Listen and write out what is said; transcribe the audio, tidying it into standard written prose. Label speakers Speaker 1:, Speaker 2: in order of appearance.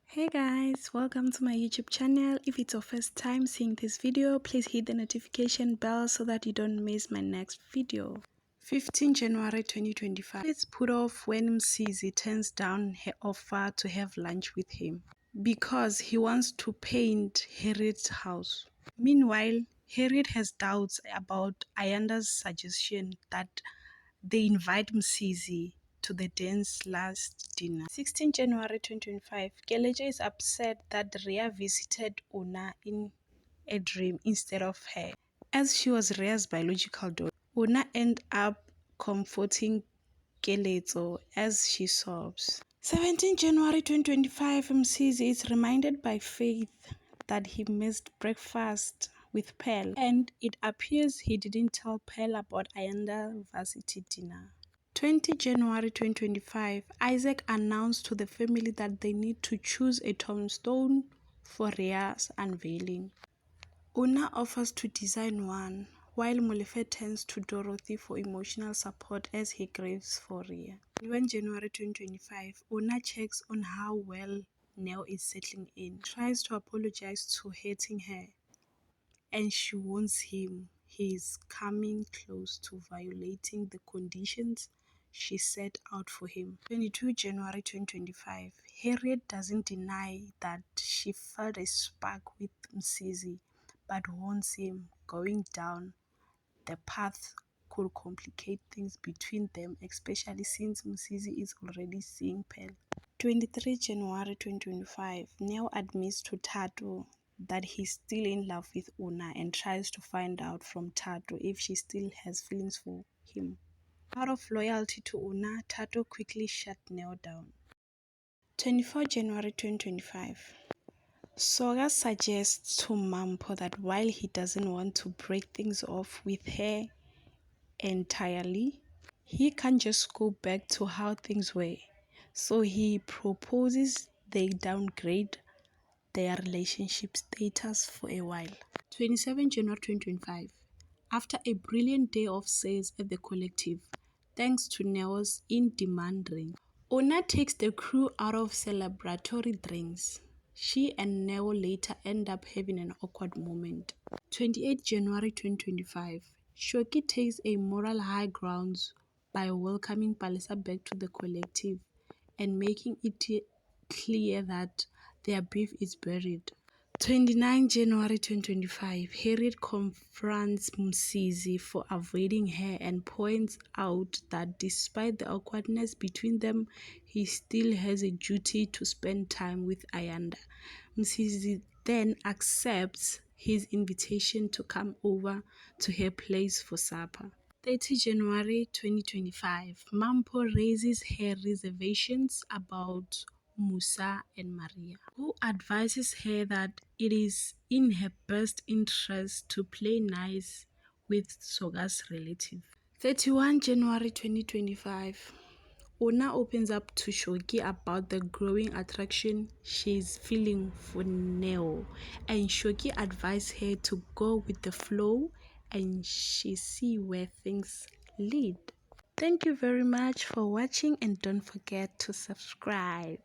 Speaker 1: Hey guys, welcome to my YouTube channel. If it's your first time seeing this video, please hit the notification bell so that you don't miss my next video. 15 January 2025. It's put off when Msizi turns down her offer to have lunch with him because he wants to paint Harriet's house. Meanwhile, Harriet has doubts about Ayanda's suggestion that they invite Msizi to the dance last dinner. 16 January 2025, Kelechi is upset that Ria visited Una in a dream instead of her, as she was Ria's biological daughter. Una ended up comforting Kelechi as she sobs. 17 January 2025, Msizi is reminded by Faith that he missed breakfast with Pearl, and it appears he didn't tell Pearl about Ayanda varsity dinner. 20 January 2025, Isaac announced to the family that they need to choose a tombstone for Ria's unveiling. Una offers to design one, while Molefe turns to Dorothy for emotional support as he grieves for Ria. 21 January 2025, Una checks on how well Nell is settling in, tries to apologize to hurting her, and she warns him he is coming close to violating the conditions she set out for him. 22 January 2025, Harriet doesn't deny that she felt a spark with Msizi, but warns him going down the path could complicate things between them, especially since Msizi is already seeing Pearl. 23 January 2025, Neo admits to Tatu that he's still in love with Una and tries to find out from Tatu if she still has feelings for him. Out of loyalty to Una, Tatu quickly shut Neo down. 24 January 2025, Soga suggests to Mampo that while he doesn't want to break things off with her entirely, he can't just go back to how things were. So he proposes they downgrade their relationship status for a while. 27 January 2025. After a brilliant day of sales at the collective, thanks to Neo's in-demand ring, Ona takes the crew out of celebratory drinks. She and Neo later end up having an awkward moment. 28 January 2025. Shoki takes a moral high ground by welcoming Palisa back to the collective and making it clear that their beef is buried. 29 January 2025, Harriet confronts Msizi for avoiding her and points out that despite the awkwardness between them, he still has a duty to spend time with Ayanda. Msizi then accepts his invitation to come over to her place for supper. 30 January 2025, Mampo raises her reservations about Musa and Maria, who advises her that it is in her best interest to play nice with Soga's relative. 31 January 2025, Ona opens up to Shoki about the growing attraction she's feeling for Neo, and Shoki advises her to go with the flow and she see where things lead. Thank you very much for watching and don't forget to subscribe.